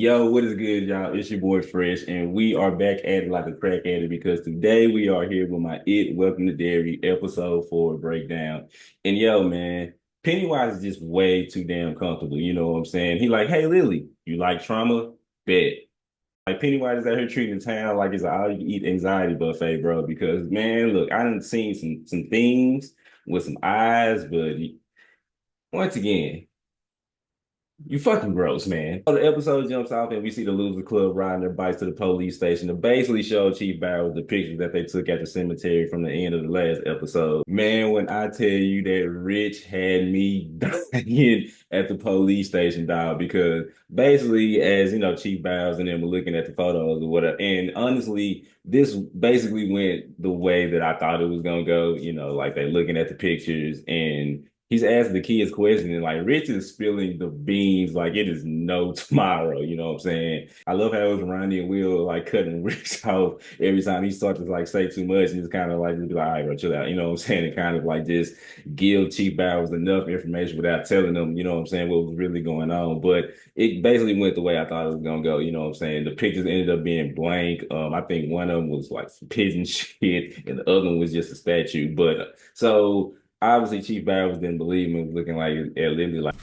Yo, what is good, y'all? It's your boy Fresh, and we are back at it like a crack at it because today we are here with my Welcome to Derry episode 4 breakdown. And yo, man, Pennywise is just way too damn comfortable. You know what I'm saying? He like, hey, Lily, you like trauma? Bet. Like Pennywise is out here treating the town like it's an all-you-can-eat anxiety buffet, bro. Because man, look, I done seen some things with some eyes, but once again. You fucking gross, man. So the episode jumps off and we see the Loser Club riding their bikes to the police station to basically show Chief Bowers the pictures that they took at the cemetery from the end of the last episode. Man, when I tell you that Rich had me dying at the police station, dog, because basically, as you know, Chief Bowers and them were looking at the photos or whatever. And honestly, this basically went the way that I thought it was gonna go. You know, like they're looking at the pictures and he's asking the kids questions and like Rich is spilling the beans like it is no tomorrow. You know what I'm saying? I love how it was Ronnie and Will like cutting Rich off every time he starts to like say too much and just kind of like just be like, all right, bro, chill out. You know what I'm saying? And kind of like just give Chief Bowers enough information without telling them, you know what I'm saying, what was really going on. But it basically went the way I thought it was gonna go. You know what I'm saying? The pictures ended up being blank. I think one of them was like some pigeon shit, and the other one was just a statue. But so obviously, Chief Bowers didn't believe me, looking like at Lily like,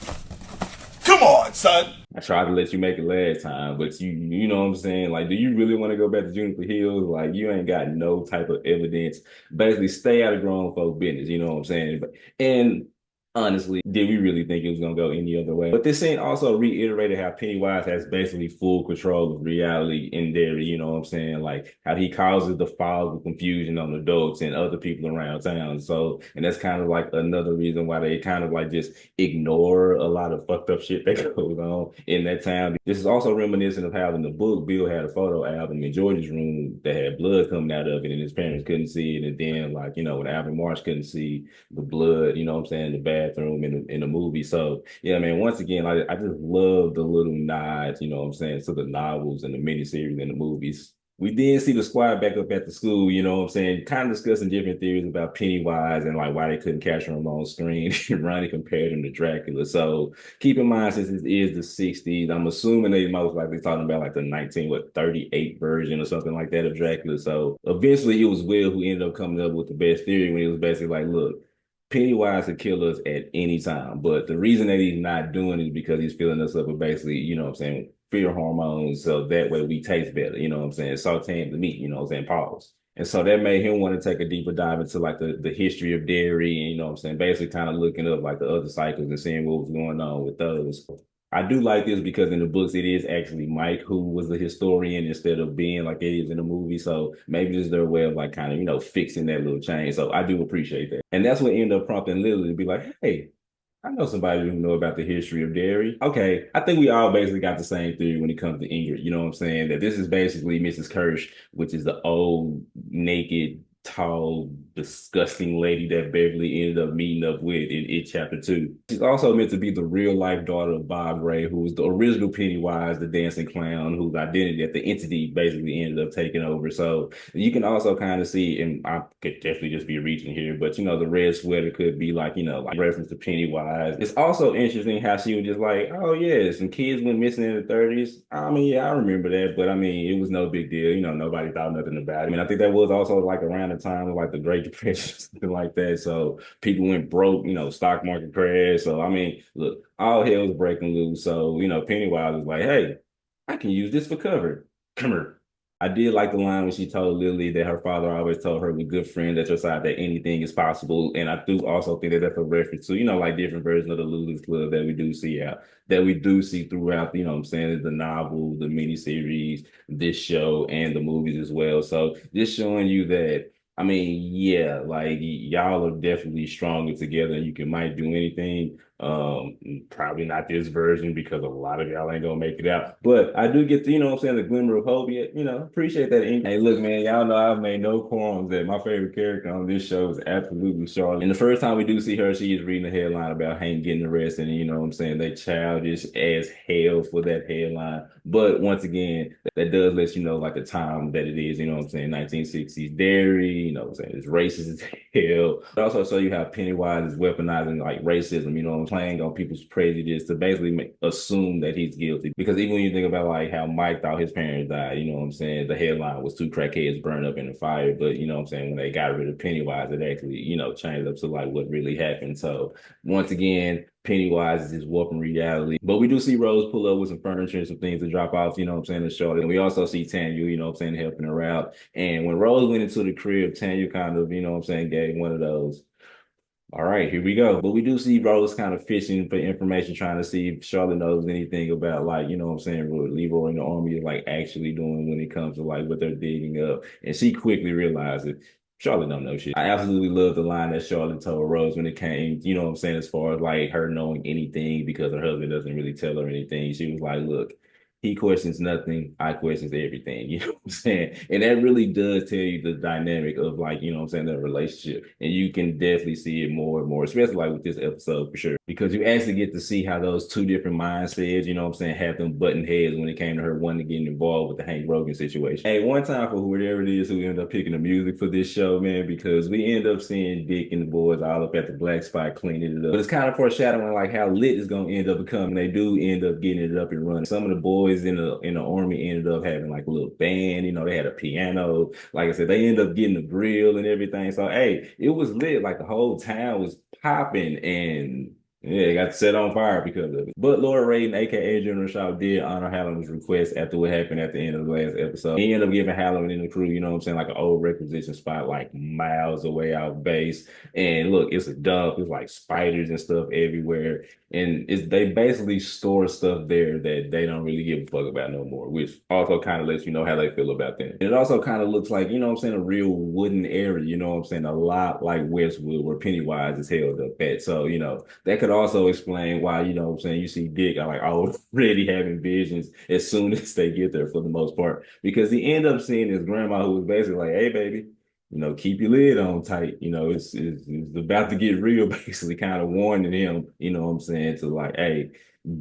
Come on, son. I tried to let you make it last time, but you know what I'm saying? Like, do you really want to go back to Juniper Hills? Like, you ain't got no type of evidence. Basically, stay out of grown folk business, you know what I'm saying? And honestly, did we really think it was gonna go any other way? But this scene also reiterated how Pennywise has basically full control of reality in Derry, you know what I'm saying? Like how he causes the fog of confusion on adults and other people around town. So, and that's kind of like another reason why they kind of like just ignore a lot of fucked up shit that goes on in that town. This is also reminiscent of how in the book Bill had a photo album in George's room that had blood coming out of it and his parents couldn't see it. And then like, you know, when Alvin Marsh couldn't see the blood, you know what I'm saying, the bathroom in the movie. So yeah, man, once again, like I just love the little nods, you know what I'm saying, to the novels and the miniseries and the movies. We did see the squad back up at the school, you know what I'm saying, kind of discussing different theories about Pennywise and like why they couldn't capture him on screen. Ronnie compared him to Dracula. So keep in mind, since this is the 60s, I'm assuming they most likely talking about like the 38 version or something like that of Dracula. So eventually it was Will who ended up coming up with the best theory when he was basically like, look, Pennywise could kill us at any time, but the reason that he's not doing it is because he's filling us up with basically, you know what I'm saying, fear hormones, so that way we taste better, you know what I'm saying, sauteing the meat, you know what I'm saying, pause. And so that made him want to take a deeper dive into like the history of dairy and, you know what I'm saying, basically kind of looking up like the other cycles and seeing what was going on with those. I do like this because in the books it is actually Mike who was the historian instead of being like it is in the movie. So maybe this is their way of like kind of, you know, fixing that little change. So I do appreciate that. And that's what ended up prompting Lily to be like, hey, I know somebody who know about the history of dairy. Okay, I think we all basically got the same theory when it comes to Ingrid. You know what I'm saying? That this is basically Mrs. Kirsch, which is the old, naked, tall, disgusting lady that Beverly ended up meeting up with in It Chapter 2. She's also meant to be the real life daughter of Bob Gray, who was the original Pennywise, the dancing clown, whose identity that the entity basically ended up taking over. So you can also kind of see, and I could definitely just be reaching here, but you know, the red sweater could be like, you know, like reference to Pennywise. It's also interesting how she was just like, oh yeah, some kids went missing in the 30s. I mean, yeah, I remember that, but I mean, it was no big deal. You know, nobody thought nothing about it. I mean, I think that was also like around the time of like the Great Depression, something like that. So people went broke, you know, stock market crash. So I mean, look, all hell was breaking loose. So, you know, Pennywise was like, hey, I can use this for cover. Come here. I did like the line when she told Lily that her father always told her with good friends at your side that anything is possible. And I do also think that that's a reference to, you know, like different versions of the Lulu's Club that we do see out, that we do see throughout, you know what I'm saying, the novel, the miniseries, this show, and the movies as well. So just showing you that, I mean, yeah, like y'all are definitely stronger together and you can might do anything. Probably not this version because a lot of y'all ain't gonna make it out. But I do get the, you know what I'm saying, the glimmer of hope. Yet, you know, appreciate that. Hey, look, man, y'all know I've made no qualms that my favorite character on this show is absolutely Charlotte. And the first time we do see her, she is reading a headline about Hank getting arrested, and you know what I'm saying, they childish as hell for that headline. But once again, that does let you know like the time that it is, you know what I'm saying, 1960s Derry, you know what I'm saying, it's racist as hell. It also show you how Pennywise is weaponizing like racism, you know what I'm playing on people's prejudice to basically assume that he's guilty. Because even when you think about like how Mike thought his parents died, you know what I'm saying? The headline was two crackheads burned up in the fire, but you know what I'm saying? When they got rid of Pennywise, it actually, changed up to like what really happened. So once again, Pennywise is just warping reality. But we do see Rose pull up with some furniture and some things to drop off, you know what I'm saying, to Charlotte. And we also see Tanya, you know what I'm saying, helping her out. And when Rose went into the crib, Tanya kind of, you know what I'm saying, gave one of those, all right, here we go. But we do see Rose kind of fishing for information, trying to see if Charlotte knows anything about, like, you know what I'm saying, what Leroy and the army is like actually doing when it comes to like what they're digging up. And she quickly realizes Charlotte don't know shit. I absolutely love the line that Charlotte told Rose when it came, you know what I'm saying, as far as like her knowing anything because her husband doesn't really tell her anything. She was like, look, he questions nothing, I questions everything. You know what I'm saying? And that really does tell you the dynamic of like, you know what I'm saying, their relationship. And you can definitely see it more and more, especially like with this episode for sure. Because you actually get to see how those two different mindsets, you know what I'm saying, have them button heads when it came to her wanting to get involved with the Hank Rogan situation. Hey, one time for whoever it is who ended up picking the music for this show, man, because we end up seeing Dick and the boys all up at the black spot cleaning it up. But it's kind of foreshadowing like how lit it's gonna end up becoming. They do end up getting it up and running. Some of the boys in the army ended up having like a little band, you know, they had a piano. Like I said, they ended up getting a grill and everything. So hey, it was lit. Like the whole town was popping and yeah, it got set on fire because of it. But Laura Raiden, aka General Shaw, did honor Halloran's request after what happened at the end of the last episode. He ended up giving Halloran and the crew, you know what I'm saying, like an old requisition spot like miles away out base. And look, it's a dump. It's like spiders and stuff everywhere. And they basically store stuff there that they don't really give a fuck about no more, which also kind of lets you know how they feel about them. And it also kind of looks like, you know what I'm saying, a real wooden area, you know what I'm saying, a lot like Westwood where Pennywise is held up at. So, you know, that could also explain why, you know what I'm saying, you see Dick like already having visions as soon as they get there for the most part. Because he end up seeing his grandma who was basically like, hey, baby, you know, keep your lid on tight. You know, it's about to get real, basically kind of warning him, you know what I'm saying, to like, hey,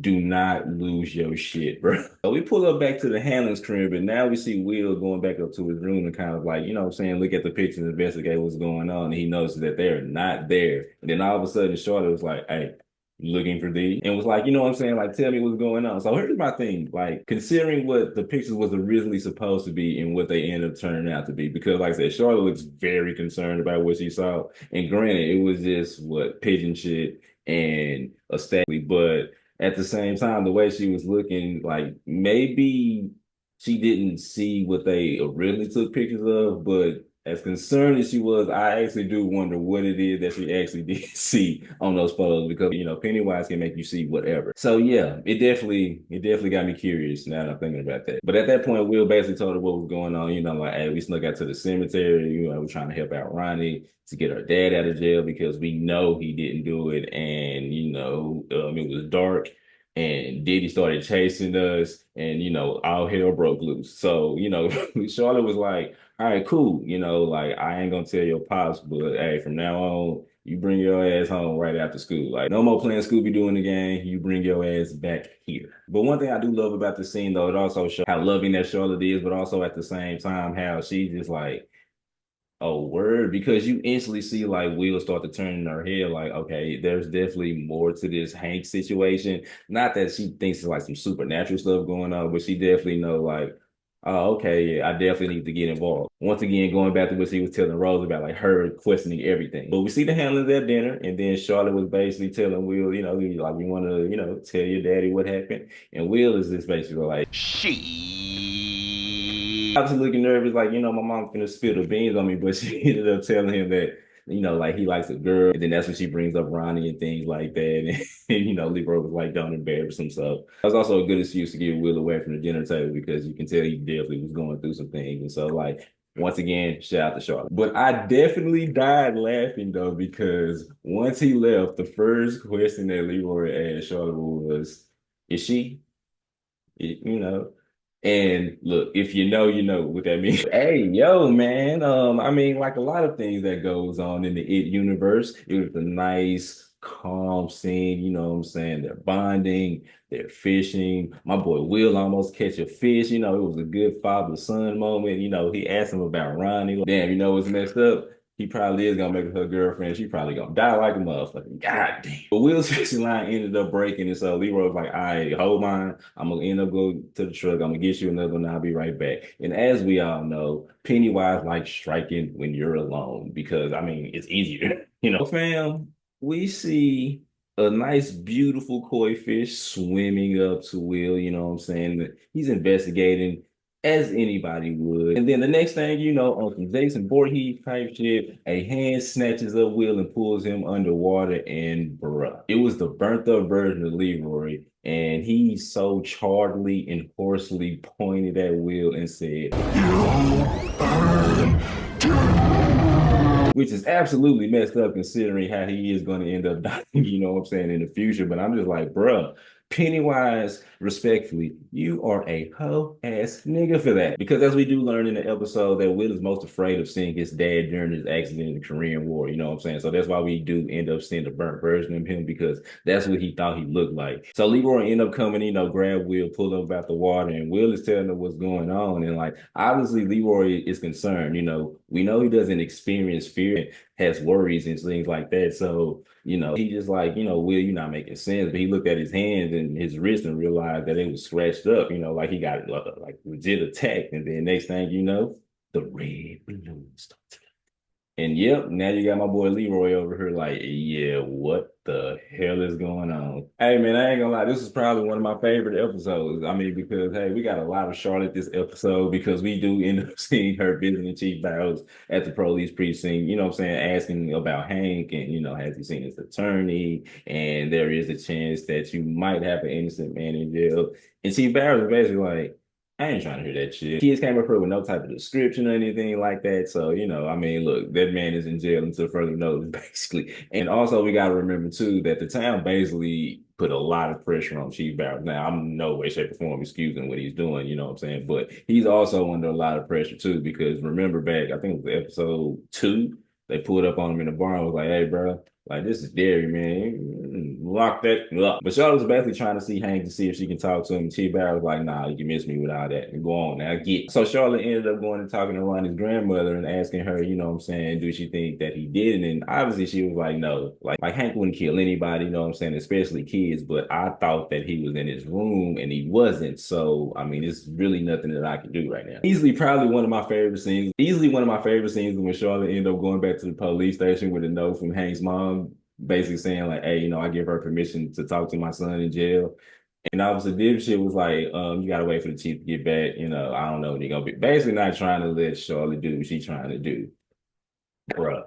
do not lose your shit, bro. So we pull up back to the Hamlin's crib, and now we see Will going back up to his room and kind of like, you know what I'm saying, look at the pictures and investigate what's going on. And he notices that they're not there. And then all of a sudden, Charlotte was like, hey, looking for thee and was like, you know what I'm saying? Like, tell me what's going on. So here's my thing, like considering what the pictures was originally supposed to be and what they ended up turning out to be, because like I said, Charlotte looks very concerned about what she saw. And granted, it was just what pigeon shit and a statue, but at the same time, the way she was looking, like maybe she didn't see what they originally took pictures of, but as concerned as she was, I actually do wonder what it is that she actually did see on those photos because you know Pennywise can make you see whatever. So yeah, it definitely got me curious now that I'm thinking about that. But at that point, Will basically told her what was going on. You know, like hey, we snuck out to the cemetery. You know, we're trying to help out Ronnie to get her dad out of jail because we know he didn't do it, and you know, it was dark and Diddy started chasing us, and you know, all hell broke loose. So, you know, Charlotte was like, all right, cool, you know, like I ain't gonna tell your pops, but hey, from now on, you bring your ass home right after school. Like, no more playing Scooby-Doo in the game. You bring your ass back here. But one thing I do love about the scene, though, it also shows how loving that Charlotte is, but also at the same time, how she just like, oh, word, because you instantly see like wheels start to turn in her head, like, okay, there's definitely more to this Hank situation. Not that she thinks it's like some supernatural stuff going on, but she definitely know like, oh, okay, yeah, I definitely need to get involved. Once again, going back to what she was telling Rose about, like her questioning everything. But we see the handlers at dinner, and then Charlotte was basically telling Will, you know, like you want to, you know, tell your daddy what happened, and Will is just basically like, She. I was looking nervous, like, you know, my mom finna spill the beans on me, but she ended up telling him that, you know, like he likes a girl. And then that's when she brings up Ronnie and things like that. And you know, Leroy was like, don't embarrass himself. That was also a good excuse to get Will away from the dinner table because you can tell he definitely was going through some things. And so, like, once again, shout out to Charlotte. But I definitely died laughing though, because once he left, the first question that Leroy asked Charlotte was, is she? You know. And look, if you know, you know what that means. Hey, yo, man. I mean, like a lot of things that goes on in the It universe, it was a nice, calm scene, you know what I'm saying? They're bonding, they're fishing. My boy Will almost catch a fish, you know, it was a good father-son moment. You know, he asked him about Ronnie. Damn, you know what's messed up? He probably is gonna make her girlfriend. She probably gonna die like a motherfucker. God damn. But Will's fishing line ended up breaking, and so Leroy was like, "All right, hold mine. I'm gonna end up going to the truck. I'm gonna get you another one. I'll be right back." And as we all know, Pennywise likes striking when you're alone because I mean it's easier, you know. Fam, we see a nice, beautiful koi fish swimming up to Will. You know what I'm saying? He's investigating as anybody would. And then the next thing you know, on some Jason Voorhees type shit, a hand snatches up Will and pulls him underwater. And bruh, it was the burnt up version of Leroy. And he so charredly and hoarsely pointed at Will and said, which is absolutely messed up considering how he is going to end up dying, you know what I'm saying, in the future. But I'm just like, bruh, Pennywise, respectfully, you are a hoe ass nigga for that. Because as we do learn in the episode that Will is most afraid of seeing his dad during his accident in the Korean War, you know what I'm saying? So that's why we do end up seeing the burnt version of him because that's what he thought he looked like. So Leroy end up coming, grab Will, pull up out the water, and Will is telling him what's going on. And like, obviously, Leroy is concerned. We know he doesn't experience fear, has worries and things like that. So, he just like, Will, you're not making sense. But he looked at his hands and his wrist and realized that it was scratched up, like he got like legit attacked. And then next thing you know, the red balloon starts. And yep, now you got my boy Leroy over here like, yeah, what the hell is going on? Hey man, I ain't gonna lie, this is probably one of my favorite episodes. I mean, because hey, we got a lot of Charlotte this episode because we do end up seeing her visiting Chief Barrows at the police precinct, you know what I'm saying, asking about Hank and has he seen his attorney? And there is a chance that you might have an innocent man in jail. And Chief Barrows is basically like, I ain't trying to hear that shit. Kids came up here with no type of description or anything like that. So, I mean, look, that man is in jail until further notice, basically. And also, we got to remember, too, that the town basically put a lot of pressure on Chief Barrett. Now, I'm no way, shape, or form excusing what he's doing, you know what I'm saying? But he's also under a lot of pressure, too, because remember back, I think it was episode 2, they pulled up on him in the bar and was like, hey, bro, like, this is Derry, man. Lock that up. But Charlotte was basically trying to see Hank to see if she can talk to him. T Barrett was like, nah, you can miss me without that. And go on now, get. So Charlotte ended up going and talking to Ronnie's grandmother and asking her, you know what I'm saying, do she think that he did? And obviously she was like, no. Like Hank wouldn't kill anybody, you know what I'm saying, especially kids. But I thought that he was in his room and he wasn't. So, I mean, it's really nothing that I can do right now. Easily probably one of my favorite scenes. Easily one of my favorite scenes when Charlotte ended up going back to the police station with a note from Hank's mom basically saying like, hey, I give her permission to talk to my son in jail. And obviously dipshit was like, you gotta wait for the chief to get back. I don't know what they're gonna be. Basically not trying to let Charlotte do what she's trying to do. Bruh.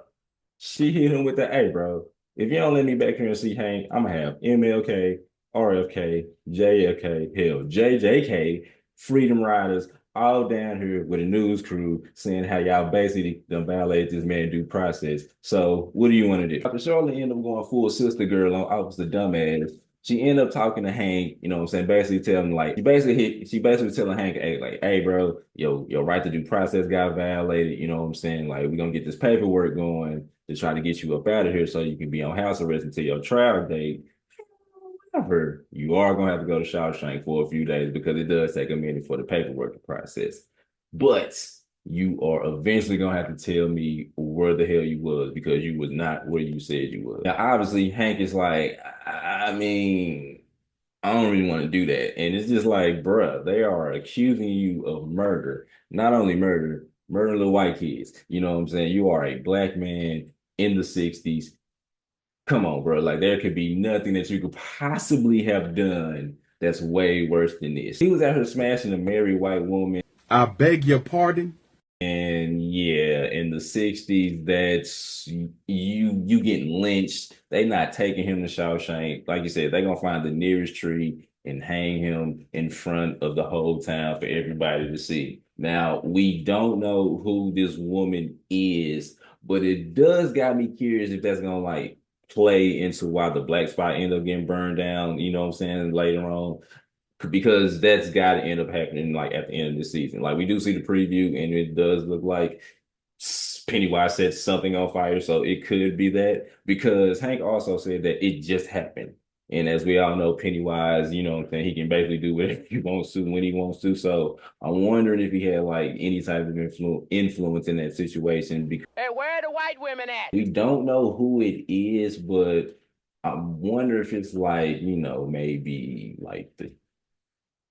She hit him with the, hey, bro, if you don't let me back here and see Hank, I'm gonna have MLK, RFK, JFK, hell, JJK, Freedom Riders, all down here with a news crew saying how y'all basically done violated this man due process. So what do you want to do? After Charlotte ended up going full sister girl on Officer Dumbass, she ended up talking to Hank, you know what I'm saying, basically telling like she basically telling Hank, hey, like, hey bro, your right to due process got violated, you know what I'm saying? Like we're gonna get this paperwork going to try to get you up out of here so you can be on house arrest until your trial date. However, you are gonna have to go to Shawshank for a few days because it does take a minute for the paperwork to process. But you are eventually gonna have to tell me where the hell you was because you was not where you said you was. Now, obviously, Hank is like, I mean, I don't really want to do that. And it's just like, bruh, they are accusing you of murder. Not only murder, murdering little white kids. You know what I'm saying? You are a black man in the 60s. Come on, bro. Like there could be nothing that you could possibly have done that's way worse than this. He was out here smashing a married white woman. I beg your pardon? And yeah, in the 60s, that's you getting lynched. They not taking him to Shawshank. Like you said, they gonna find the nearest tree and hang him in front of the whole town for everybody to see. Now, we don't know who this woman is, but it does got me curious if that's gonna like play into why the black spot end up getting burned down, you know what I'm saying, later on because that's got to end up happening like at the end of the season. Like we do see the preview, and it does look like Pennywise set something on fire, so it could be that because Hank also said that it just happened And as we all know, Pennywise, you know what I'm saying, he can basically do whatever he wants to when he wants to. So I'm wondering if he had like any type of influence in that situation because Hey, where are the white women at? we don't know who it is, but I wonder if it's like, maybe like the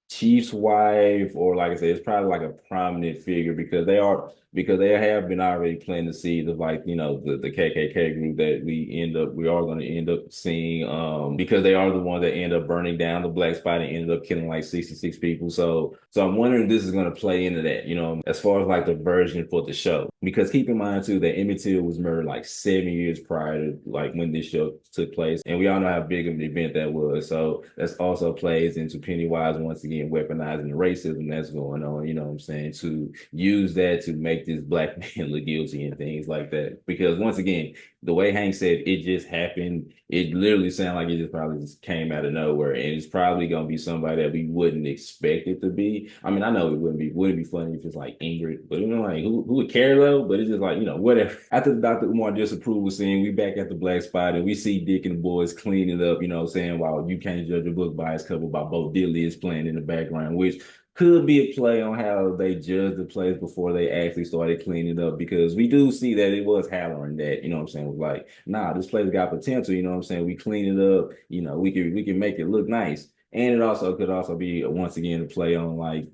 Chief's wife, or like I said, it's probably like a prominent figure because they have been already planting the seeds of like, the KKK group that we are going to end up seeing, because they are the one that end up burning down the black spot and ended up killing like 66 people. So I'm wondering if this is going to play into that, as far as like the version for the show. Because keep in mind too that Emmett Till was murdered like 7 years prior to like when this show took place. And we all know how big of an event that was. So that's also plays into Pennywise once again weaponizing the racism that's going on, you know what I'm saying, to use that to make this black man look guilty and things like that. Because once again, the way Hank said it just happened, it literally sounded like it just probably just came out of nowhere. And it's probably gonna be somebody that we wouldn't expect it to be. I mean, I know it wouldn't be funny if it's like Ingrid, but like who would care though? But it's just like, whatever. After the Dr. Umar disapproval scene, we back at the black spot and we see Dick and the boys cleaning up, saying, wow, you can't judge a book by its cover by Bo Diddley is playing in the background, which could be a play on how they judged the place before they actually started cleaning up, because we do see that it was Halloran that, you know what I'm saying, was like, nah, this place got potential, you know what I'm saying? We clean it up, we can make it look nice. And it also could also be once again a play on like,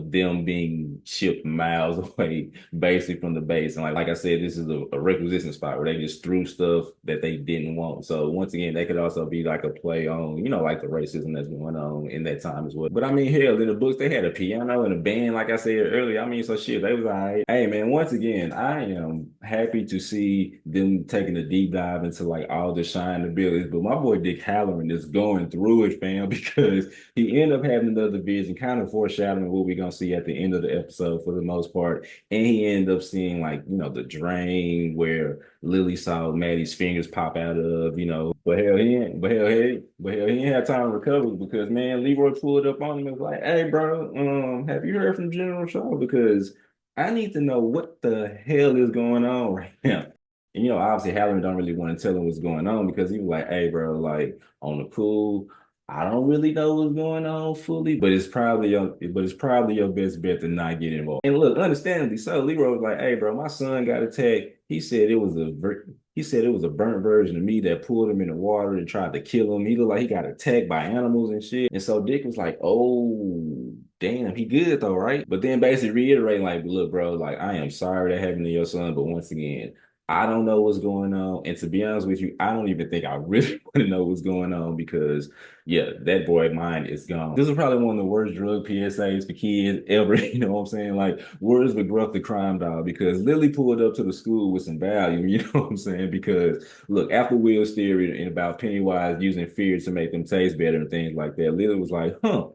them being shipped miles away basically from the base. And like I said, this is a requisition spot where they just threw stuff that they didn't want. So once again, that could also be like a play on, like the racism that's going on in that time as well. But I mean, hell, in the books, they had a piano and a band, like I said earlier. I mean, so shit, they was all right. Hey man, once again, I am happy to see them taking a deep dive into like all the shine abilities. But my boy Dick Halloran is going through it, fam, because he ended up having another vision, kind of foreshadowing what we're gonna see at the end of the episode for the most part. And he ended up seeing like, the drain where Lily saw Maddie's fingers pop out of, but hell, he ain't had time to recover because man, Leroy pulled up on him and was like, hey bro, have you heard from General Shaw? Because I need to know what the hell is going on right now. And obviously Halloran don't really want to tell him what's going on because he was like, hey bro, like on the cool, I don't really know what's going on fully, but it's probably your best bet to not get involved. And look, understandably so, Leroy was like, "Hey, bro, my son got attacked. He said it was a burnt version of me that pulled him in the water and tried to kill him. He looked like he got attacked by animals and shit." And so Dick was like, "Oh, damn, he good though, right?" But then basically reiterating like, "Look, bro, like I am sorry that happened to your son, but once again." I don't know what's going on. And to be honest with you, I don't even think I really want to know what's going on because yeah, that boy mind is gone. This is probably one of the worst drug PSAs for kids ever. You know what I'm saying? Like, where's McGruff the crime dog? Because Lily pulled up to the school with some Valium. You know what I'm saying? Because look, after Will's theory and about Pennywise using fear to make them taste better and things like that, Lily was like, huh.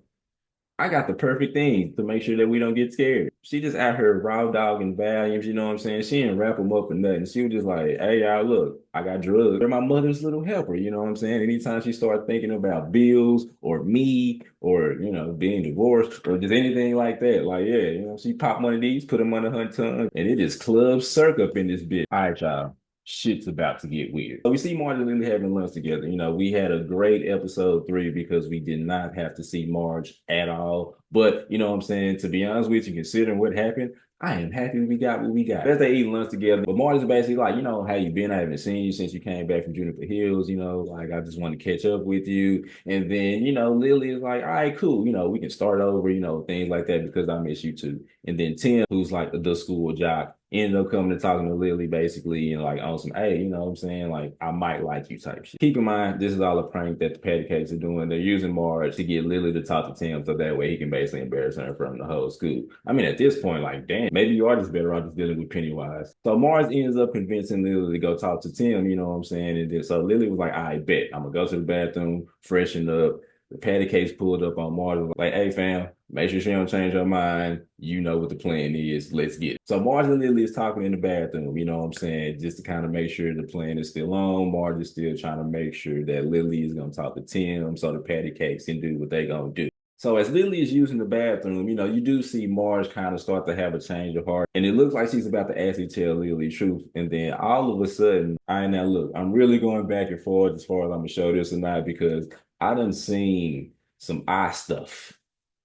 I got the perfect thing to make sure that we don't get scared. She just out here raw dogging Valiums, you know what I'm saying? She didn't wrap them up or nothing. She was just like, hey, y'all, look, I got drugs. They're my mother's little helper, you know what I'm saying? Anytime she started thinking about bills or me or, being divorced or just anything like that, like, yeah, she popped one of these, put them under her tongue, and it just club circ up in this bitch. All right, y'all, shit's about to get weird. So we see Marge and Lily having lunch together. We had a great episode 3 because we did not have to see Marge at all. But you know what I'm saying? To be honest with you, considering what happened, I am happy we got what we got. As they eat lunch together, but Marge is basically like, how you been? I haven't seen you since you came back from Juniper Hills, like I just want to catch up with you. And then, Lily is like, all right, cool, we can start over, things like that because I miss you too. And then Tim, who's like the school jock, ended up coming and talking to Lily basically and like on some, hey, you know what I'm saying? Like, I might like you type shit. Keep in mind, this is all a prank that the patty cakes are doing. They're using Marge to get Lily to talk to Tim so that way he can basically embarrass her in front of the whole school. I mean, at this point, like, damn, maybe you are just better off just dealing with Pennywise. So Marge ends up convincing Lily to go talk to Tim, you know what I'm saying? And then, so Lily was like, I bet I'm gonna go to the bathroom, freshen up. The patty cakes pulled up on Marge, like, hey fam, make sure she don't change her mind. You know what the plan is. Let's get it. So Marge and Lily is talking in the bathroom, you know what I'm saying? Just to kind of make sure the plan is still on. Marge is still trying to make sure that Lily is going to talk to Tim so the patty cakes can do what they going to do. So as Lily is using the bathroom, you do see Marge kind of start to have a change of heart. And it looks like she's about to actually tell Lily the truth. And then all of a sudden, now look, I'm really going back and forth as far as I'm gonna show this or not because I done seen some eye stuff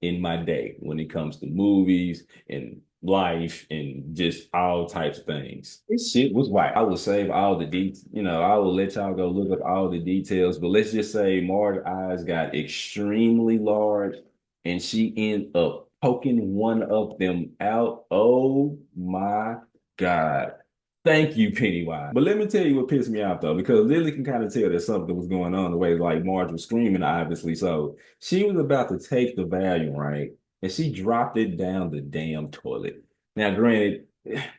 in my day when it comes to movies and life and just all types of things. This shit was white. I will save all the details, I will let y'all go look up all the details, but let's just say Marge's eyes got extremely large and she ended up poking one of them out. Oh my God. Thank you, Pennywise. But let me tell you what pissed me off though, because Lily can kind of tell that something was going on the way like Marge was screaming, obviously. So she was about to take the volume, right? And she dropped it down the damn toilet. Now, granted,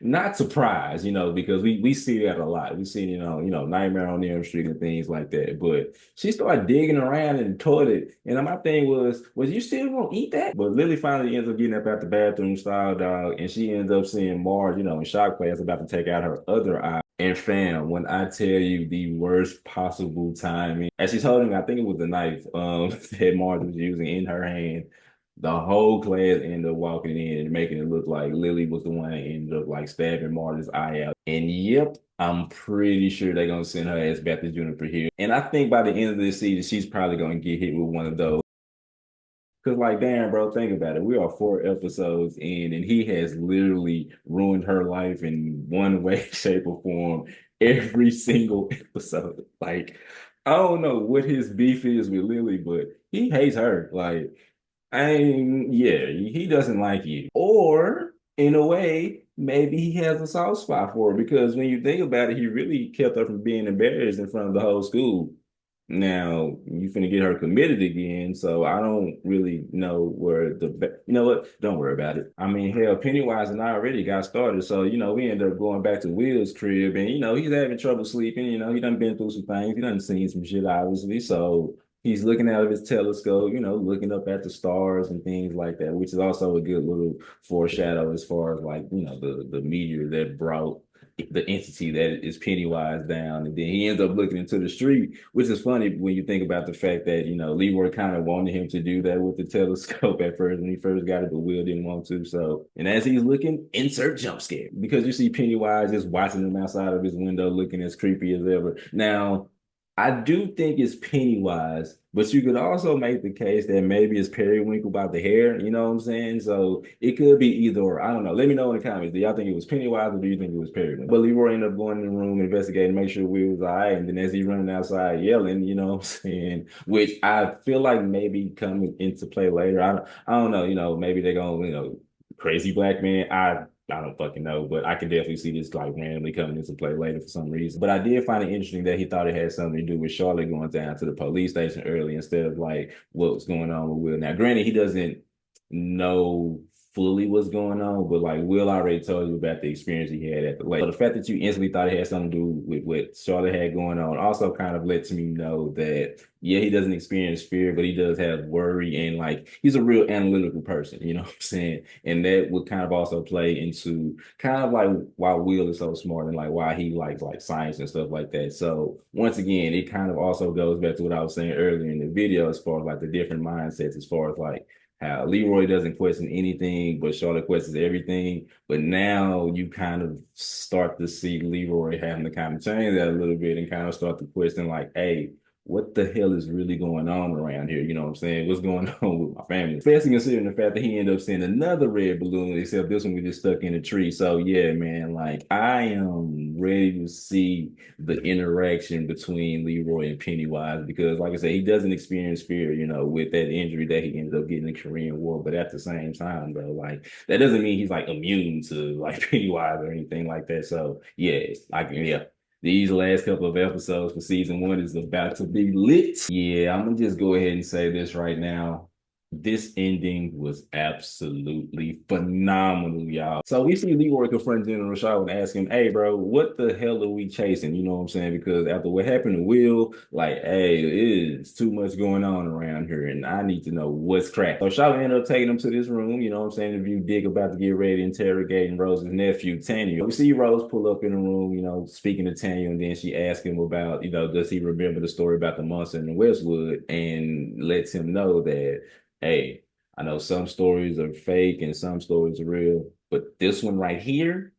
not surprised, because we see that a lot. We see, Nightmare on Elm Street and things like that. But she started digging around in the toilet, and my thing was you still gonna eat that? But Lily finally ends up getting up out the bathroom style, dog, and she ends up seeing Marge, in shock class about to take out her other eye. And fam, when I tell you the worst possible timing, as she's holding, I think it was the knife that Marge was using in her hand. The whole class ended up walking in and making it look like Lily was the one that ended up like stabbing Marty's eye out. And yep, I'm pretty sure they're gonna send her ass back to Juniper Hill. And I think by the end of this season, she's probably gonna get hit with one of those. Cause like, damn, bro, think about it. We are 4 episodes in, and he has literally ruined her life in one way, shape, or form every single episode. Like, I don't know what his beef is with Lily, but he hates her. Like, yeah, he doesn't like you. Or in a way, maybe he has a soft spot for her because when you think about it, he really kept her from being embarrassed in front of the whole school. Now you finna get her committed again, so I don't really know where you know what? Don't worry about it. I mean, hell, Pennywise and I already got started, so we ended up going back to Will's crib, and he's having trouble sleeping. He done been through some things, he done seen some shit, obviously. So he's looking out of his telescope, looking up at the stars and things like that, which is also a good little foreshadow as far as like the meteor that brought the entity that is Pennywise down. And then he ends up looking into the street, which is funny when you think about the fact that, Leroy kind of wanted him to do that with the telescope at first when he first got it, but Will didn't want to. So, and as he's looking, insert jump scare because you see Pennywise just watching him outside of his window looking as creepy as ever. Now, I do think it's Pennywise, but you could also make the case that maybe it's Periwinkle about the hair. You know what I'm saying? So it could be either or. I don't know. Let me know in the comments. Do y'all think it was Pennywise or do you think it was Periwinkle? But Leroy ended up going in the room, investigating, make sure Will was all right. And then as he's running outside yelling, you know what I'm saying? Which I feel like maybe coming into play later. I don't know. Maybe they're going, crazy black man. I don't fucking know, but I can definitely see this like randomly coming into play later for some reason. But I did find it interesting that he thought it had something to do with Charlotte going down to the police station early instead of like what was going on with Will. Now, granted, he doesn't know fully what's going on, but like Will already told you about the experience he had at the lake. So the fact that you instantly thought it had something to do with what Charlotte had going on also kind of lets me know that yeah, he doesn't experience fear, but he does have worry and like he's a real analytical person, you know what I'm saying? And that would kind of also play into kind of like why Will is so smart and like why he likes like science and stuff like that. So once again, it kind of also goes back to what I was saying earlier in the video as far as like the different mindsets, as far as like how Leroy doesn't question anything, but Charlotte questions everything. But now you kind of start to see Leroy having to kind of change that a little bit and kind of start to question like, hey, what the hell is really going on around here? You know what I'm saying? What's going on with my family? Especially considering the fact that he ended up seeing another red balloon, except this one we just stuck in a tree. So yeah, man, like I am ready to see the interaction between Leroy and Pennywise because, like I said, he doesn't experience fear, with that injury that he ended up getting in the Korean War. But at the same time, though, like that doesn't mean he's like immune to like Pennywise or anything like that. So yeah, yeah. These last couple of episodes for season 1 is about to be lit. Yeah, I'm gonna just go ahead and say this right now. This ending was absolutely phenomenal, y'all. So we see Leroy confront General Shaw and ask him, hey, bro, what the hell are we chasing? You know what I'm saying? Because after what happened to Will, like, hey, it is too much going on around here, and I need to know what's cracked. So Shaw ended up taking him to this room, you know what I'm saying? If you dig about to get ready to interrogating Rose's nephew, Tanya. We see Rose pull up in the room, speaking to Tanya, and then she asks him about, does he remember the story about the monster in the Westwood and lets him know that hey, I know some stories are fake and some stories are real, but this one right here,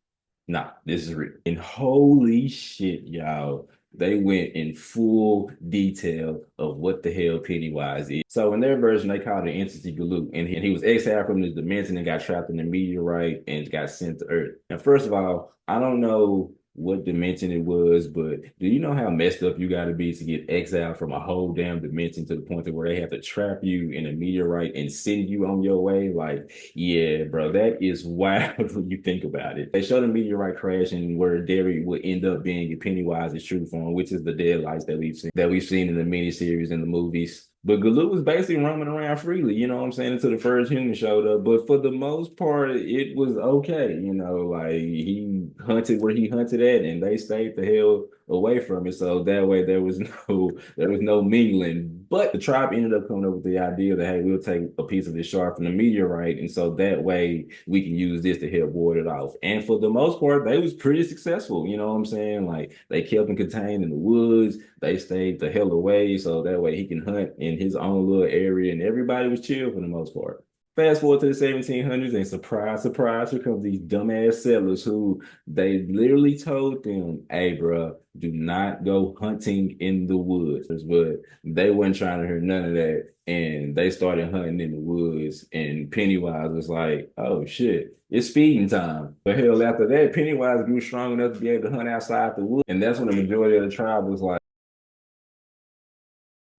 nah, this is real. And holy shit, y'all. They went in full detail of what the hell Pennywise is. So in their version, they called it Entity Galoo, and he was exiled from this dimension and got trapped in the meteorite and got sent to Earth. And first of all, I don't know what dimension it was, but do you know how messed up you got to be to get exiled from a whole damn dimension to the point to where they have to trap you in a meteorite and send you on your way? Like, yeah, bro, that is wild when you think about it. They showed a meteorite crashing where Derry would end up being Pennywise's true form, which is the deadlights that we've seen in the miniseries and the movies. But Galoo was basically roaming around freely, you know what I'm saying, until the first human showed up. But for the most part, it was okay, like he hunted where he hunted at, and they stayed the hell away from it. So that way there was no mingling. But the tribe ended up coming up with the idea that hey, we'll take a piece of this shard from the meteorite, and so that way we can use this to help ward it off. And for the most part, they was pretty successful. You know what I'm saying? Like they kept him contained in the woods. They stayed the hell away, so that way he can hunt in his own little area, and everybody was chill for the most part. Fast forward to the 1700s, and surprise, surprise, here comes these dumbass settlers who they literally told them, hey, bro, do not go hunting in the woods. But they weren't trying to hear none of that. And they started hunting in the woods. And Pennywise was like, oh, shit, it's feeding time. But hell, after that, Pennywise grew strong enough to be able to hunt outside the woods. And that's when the majority of the tribe was like,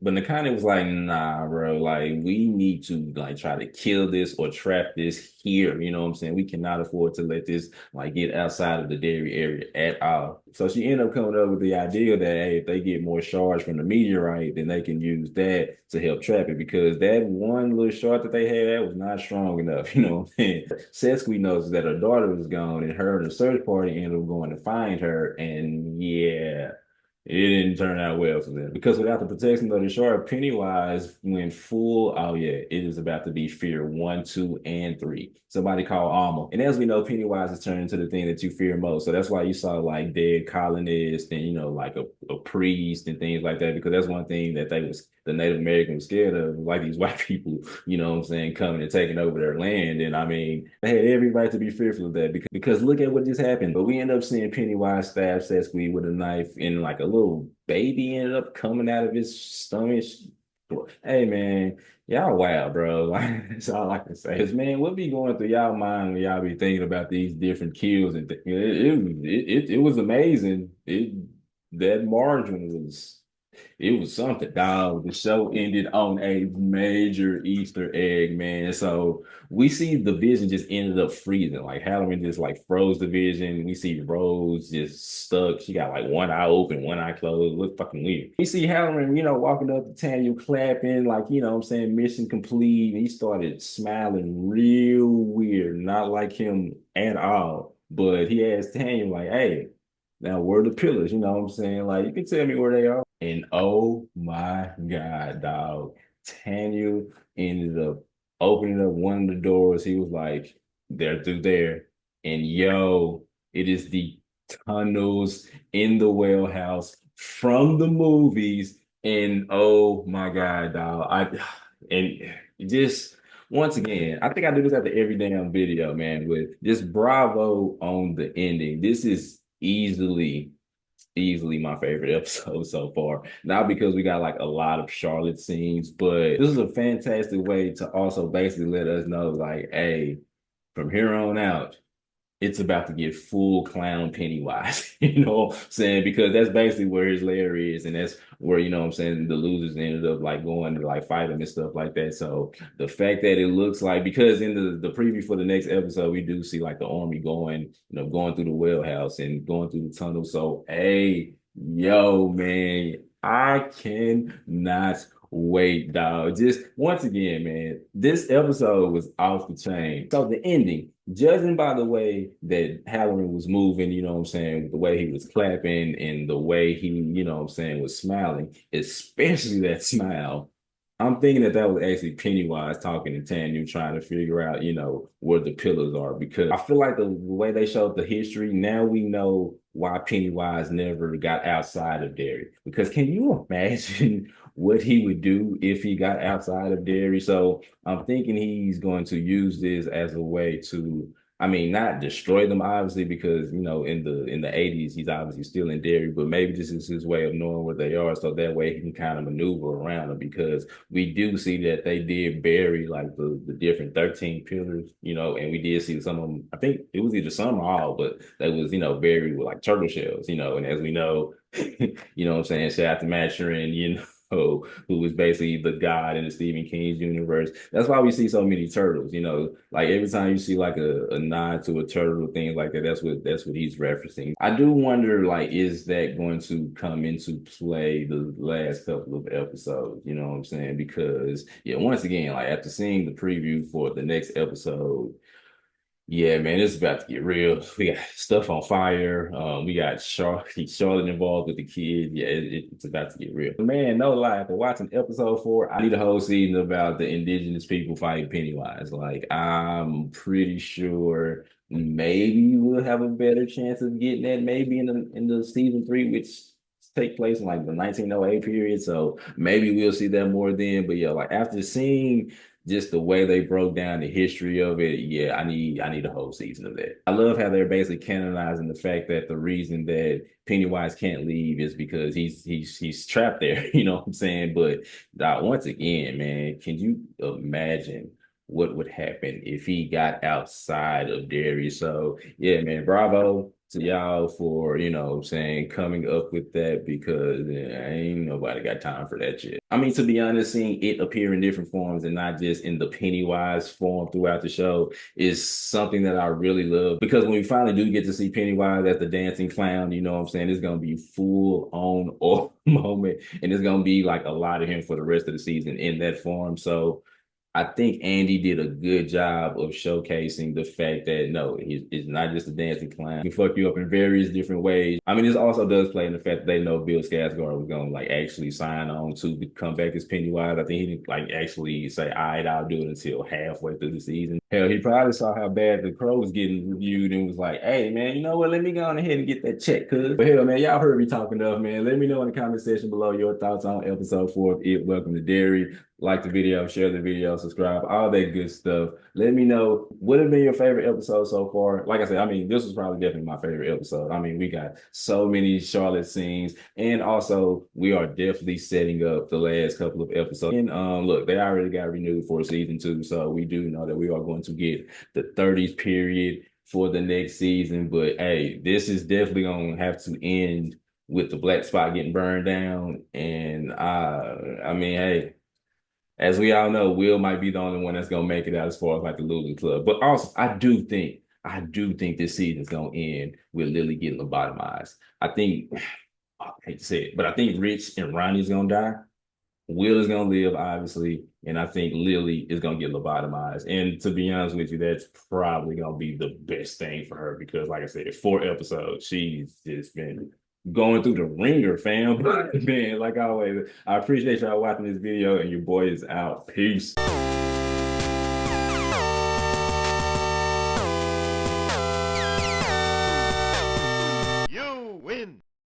but Nakane was like, nah, bro, like we need to like try to kill this or trap this here. You know what I'm saying? We cannot afford to let this like get outside of the Derry area at all. So she ended up coming up with the idea that hey, if they get more shards from the meteorite, then they can use that to help trap it because that one little shard that they had that was not strong enough. You know what I'm saying? Sesqui knows that her daughter was gone and her and the search party ended up going to find her. And yeah. It didn't turn out well for them because without the protection of the shark, Pennywise went full. Oh yeah, it is about to be fear 1, 2, and 3. Somebody called Alma, and as we know, Pennywise has turned into the thing that you fear most. So that's why you saw like dead colonists and like a priest and things like that because that's one thing that the Native Americans were scared of, like these white people. You know what I'm saying, coming and taking over their land. And I mean, they had every right to be fearful of that because look at what just happened. But we end up seeing Pennywise stab Sesqui with a knife and like a little baby ended up coming out of his stomach. Hey man, y'all wild, bro. Like that's all I can say. Cause man, what be going through y'all mind when y'all be thinking about these different kills and it was amazing. That margin was something, dog. The show ended on a major Easter egg, man. So we see the vision just ended up freezing. Like Halloran just like froze the vision. We see Rose just stuck. She got like one eye open, one eye closed. Look fucking weird. We see Halloran, walking up to Tanya clapping, like, what I'm saying, mission complete. And he started smiling real weird, not like him at all. But he asked Tanya, like, hey, now where are the pillars? You know what I'm saying? Like, you can tell me where they are. And oh my God, dog. Tanya ended up opening up one of the doors. He was like, they're through there. And yo, it is the tunnels in the whale house from the movies. And oh my God, dog. And just once again, I think I do this after every damn video, man, with just bravo on the ending. This is easily my favorite episode so far. Not because we got like a lot of Charlotte scenes, but this is a fantastic way to also basically let us know, like, hey, from here on out, it's about to get full clown Pennywise, you know what I'm saying? Because that's basically where his lair is, and that's where, what I'm saying, the losers ended up like going to like fight him and stuff like that. So the fact that it looks like because in the preview for the next episode, we do see like the army going through the well house and going through the tunnel. So hey, yo, man, I cannot wait, dog. Just once again, man, this episode was off the chain. So the ending, judging by the way that Halloran was moving, you know what I'm saying, the way he was clapping and the way he, what I'm saying, was smiling, especially that smile. I'm thinking that was actually Pennywise talking to Tanya, trying to figure out, where the pillars are. Because I feel like the way they showed the history, now we know why Pennywise never got outside of Derry. Because can you imagine what he would do if he got outside of Derry. So I'm thinking he's going to use this as a way to, I mean, not destroy them obviously, because in the 80s he's obviously still in Derry, but maybe this is his way of knowing where they are, so that way he can kind of maneuver around them, because we do see that they did bury like the different 13 pillars, and we did see some of them. I think it was either some or all, but they was buried with like turtle shells, and as we know, what I'm saying, shout out to Maturin, who was basically the god in the Stephen King's universe. That's why we see so many turtles, like every time you see like a nod to a turtle, things like that, that's what he's referencing. I do wonder, like, is that going to come into play the last couple of episodes? You know what I'm saying? Because yeah, once again, like after seeing the preview for the next episode, yeah, man, it's about to get real. We got stuff on fire. We got Charlotte involved with the kid. Yeah, it's about to get real. Man, no lie, after watching episode 4, I need a whole season about the indigenous people fighting Pennywise. Like, I'm pretty sure maybe we'll have a better chance of getting that maybe in the season 3, which take place in like the 1908 period. So maybe we'll see that more then. But yeah, like after seeing just the way they broke down the history of it, yeah, I need a whole season of that. I love how they're basically canonizing the fact that the reason that Pennywise can't leave is because he's trapped there. You know what I'm saying? But once again, man, can you imagine what would happen if he got outside of Derry? So yeah, man, bravo to y'all for, saying, coming up with that, because ain't nobody got time for that shit. I mean, to be honest, seeing it appear in different forms and not just in the Pennywise form throughout the show is something that I really love, because when we finally do get to see Pennywise as the dancing clown, you know what I'm saying, it's gonna be full on off moment, and it's gonna be like a lot of him for the rest of the season in that form. So I think Andy did a good job of showcasing the fact that no, he's not just a dancing clown. He can fuck you up in various different ways. I mean, this also does play in the fact that they know Bill Skarsgård was gonna like actually sign on to come back as Pennywise. I think he didn't like actually say, "All right, I'll do it," until halfway through the season. Hell, he probably saw how bad The Crow was getting reviewed and was like, "Hey, man, you know what? Let me go on ahead and get that check, cuz." But hell, man, y'all heard me talking enough, man. Let me know in the comment section below your thoughts on episode 4 of It. Welcome to Derry. Like the video, share the video, subscribe, all that good stuff. Let me know what have been your favorite episode so far. Like I said, I mean, this was probably definitely my favorite episode. I mean, we got so many Charlotte scenes, and also we are definitely setting up the last couple of episodes. And look, they already got renewed for season 2, so we do know that we are going to get the 30s period for the next season. But hey, this is definitely gonna have to end with the black spot getting burned down. And I mean, hey, as we all know, Will might be the only one that's gonna make it out as far as like the losing club. But also, I do think this season is gonna end with Lily getting lobotomized. I think, I hate to say it, but I think Rich and Ronnie's gonna die. Will is gonna live, obviously, and I think Lily is gonna get lobotomized. And to be honest with you, that's probably gonna be the best thing for her, because, like I said, 4 episodes, she's just been going through the ringer, fam. Man, like always, I appreciate y'all watching this video, and your boy is out. Peace. You win.